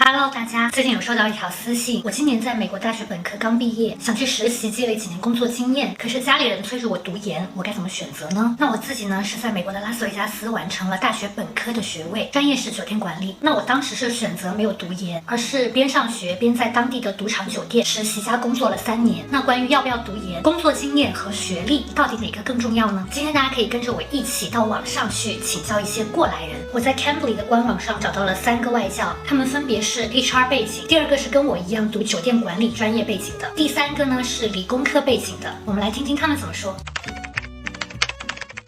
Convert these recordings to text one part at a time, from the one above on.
Hello，大家，最近有收到一条私信，我今年在美国大学本科刚毕业，想去实习，积累几年工作经验，可是家里人催着我读研，我该怎么选择呢？那我自己呢是在美国的拉斯维加斯完成了大学本科的学位，专业是酒店管理。那我当时是选择没有读研，而是边上学边在当地的赌场酒店实习加工作了3年。那关于要不要读研，工作经验和学历到底哪个更重要呢？今天大家可以跟着我一起到网上去请教一些过来人。我在 Cambly 的官网上找到了3个外教，他们分别是 HR 背景，第2个是跟我一样读酒店管理专业背景的，第3个呢是理工科背景的。我们来听听他们怎么说。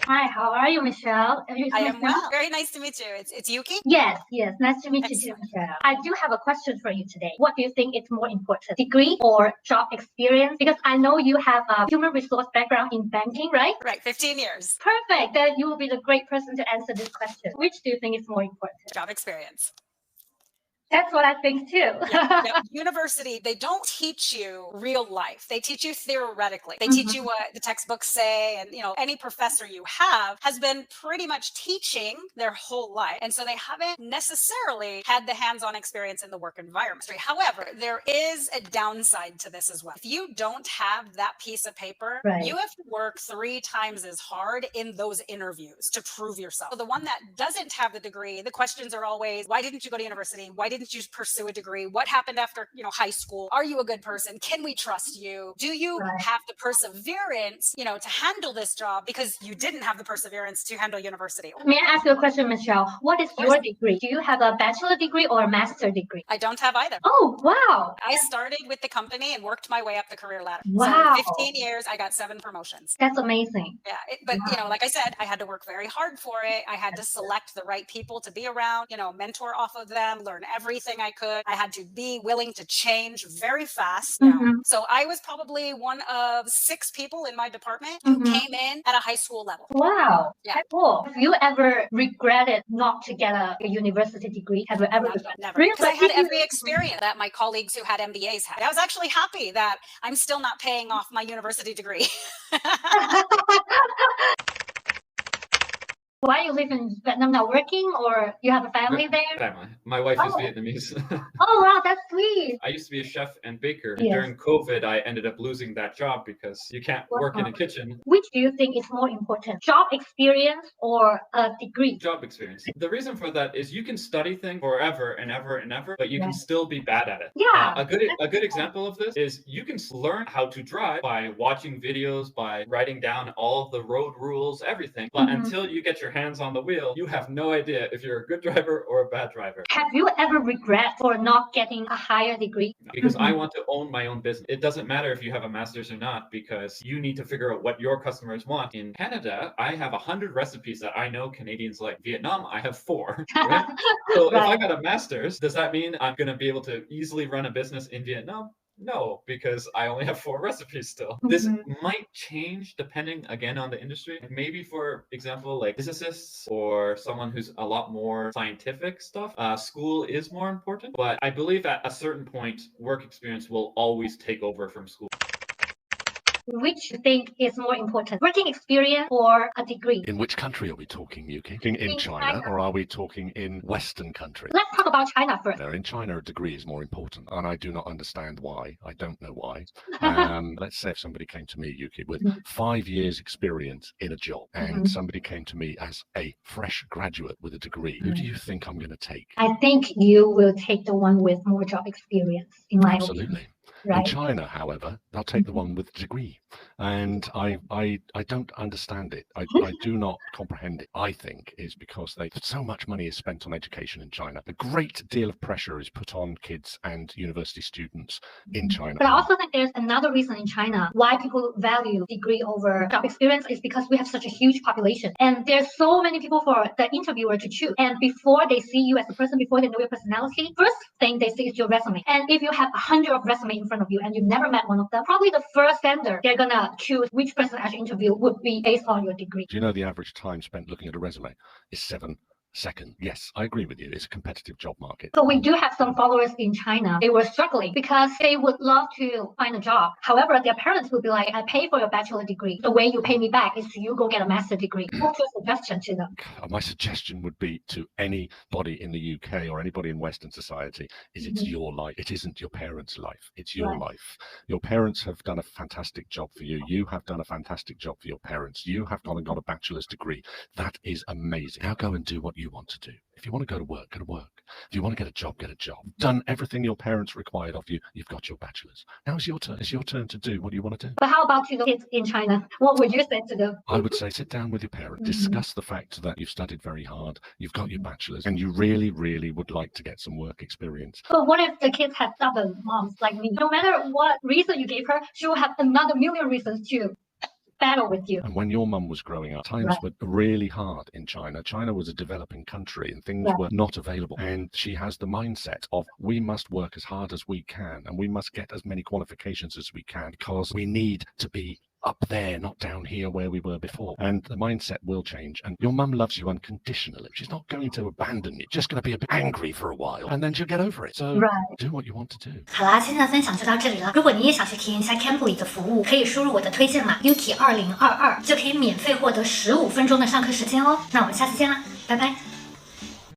Hi, how are you, Michelle? I am well. Very nice to meet you. It's Yuki? Yes, nice to meet you too, Michelle. I do have a question for you today. What do you think is more important, degree or job experience? Because I know you have a human resource background in banking, right? Right, 15 years. Perfect. Then you will be the great person to answer this question. Which do you think is more important? Job experience. That's what I think too. University, they don't teach you real life. They teach you theoretically. They teach you what the textbooks say, and any professor you have has been pretty much teaching their whole life. And so they haven't necessarily had the hands-on experience in the work environment. However, there is a downside to this as well. If you don't have that piece of paper, Right. you have to work 3 times as hard in those interviews to prove yourself. So the one that doesn't have the degree, the questions are always, why didn't you go to university? Why didn't you pursue a degree? What happened after, high school? Are you a good person? Can we trust you? Do you have the perseverance, to handle this job, because you didn't have the perseverance to handle university? May I ask you a question, Michelle? What is your degree? Do you have a bachelor degree or a master degree? I don't have either. Oh, wow. I started with the company and worked my way up the career ladder. Wow. So 15 years, I got 7 promotions. That's amazing. Yeah, but like I said, I had to work very hard for it. I had to select the right people to be around, mentor off of them, learn everything I could. I had to be willing to change very fast. So I was probably one of 6 people in my department who came in at a high school level. Wow. Yeah. That's cool. Have you ever regretted not to get a university degree? Have you ever? Never. Because I had every experience that my colleagues who had MBAs had. I was actually happy that I'm still not paying off my university degree. Why you live in Vietnam now, working, or you have a family there? Family. My wife is Vietnamese. Oh, wow, that's sweet. I used to be a chef and baker. Yes. During COVID, I ended up losing that job because you can't work in a kitchen. Which do you think is more important, job experience or a degree? Job experience. The reason for that is you can study things forever and ever and ever, but you can still be bad at it. Yeah. A good example of this is you can learn how to drive by watching videos, by writing down all the road rules, everything. But until you get your hands on the wheel, you have no idea if you're a good driver or a bad driver. Have you ever regret for not getting a higher degree? Because I want to own my own business. It doesn't matter if you have a master's or not, because you need to figure out what your customers want. In Canada, I have 100 recipes that I know Canadians like. Vietnam, I have 4. Right? So if I got a master's, does that mean I'm going to be able to easily run a business in Vietnam? No, because I only have 4 recipes still. This might change depending, again, on the industry. Maybe, for example, like physicists or someone who's a lot more scientific stuff, school is more important. But I believe at a certain point, work experience will always take over from school. Which do you think is more important, working experience or a degree? In which country are we talking, Yuki? In China, or are we talking in Western countries? Let's talk about China first. Now, in China, a degree is more important, and I do not understand why. I don't know why. Let's say if somebody came to me, Yuki, with 5 years experience in a job, and somebody came to me as a fresh graduate with a degree, who do you think I'm going to take? I think you will take the one with more job experience, in my opinion. Absolutely. Right. In China, however, they'll take the one with the degree. And I don't understand it. I do not comprehend it. I think is because so much money is spent on education in China. A great deal of pressure is put on kids and university students in China. But I also think there's another reason in China why people value degree over job experience is because we have such a huge population. And there's so many people for the interviewer to choose. And before they see you as a person, before they know your personality, first thing they see is your resume. And if you have 100 of resume in front of you and you've never met one of them, probably the first standard they're gonna choose which person as your interview would be based on your degree. Do you know the average time spent looking at a resume is 7 Second, yes, I agree with you. It's a competitive job market. So we do have some followers in China. They were struggling because they would love to find a job. However, their parents would be like, I pay for your bachelor degree. The way you pay me back is you go get a master degree. What's your suggestion to them? My suggestion would be to anybody in the UK or anybody in Western society is it's your life. It isn't your parents' life. It's your life. Your parents have done a fantastic job for you. You have done a fantastic job for your parents. You have gone and got a bachelor's degree. That is amazing. Now go and do what you want to do. If you want to go to work, go to work. If you want to get a job, get a job. Done everything your parents required of you. You've got your bachelor's. Now it's your turn. It's your turn to do what you want to do. But how about to the kids in China? What would you say to them? I would say sit down with your parents, discuss the fact that you've studied very hard, you've got your bachelor's, and you really, really would like to get some work experience. But what if the kids have stubborn moms like me? No matter what reason you gave her, she will have another million reasons to battle with you. And when your mum was growing up, times were really hard in China. China was a developing country and things were not available. And she has the mindset of we must work as hard as we can and we must get as many qualifications as we can because we need to be up there, not down here where we were before. And the mindset will change. And your mum loves you unconditionally. She's not going to abandon you. Just going to be a bit angry for a while and then she'll get over it. So do what you want to do. 好啦，今天的分享就到这里了。如果你也想去体验一下 Cambly 的服务，可以输入我的推荐码 Yuki2022，就可以免费获得15分钟的上课时间哦。那我们下次见啦，拜拜。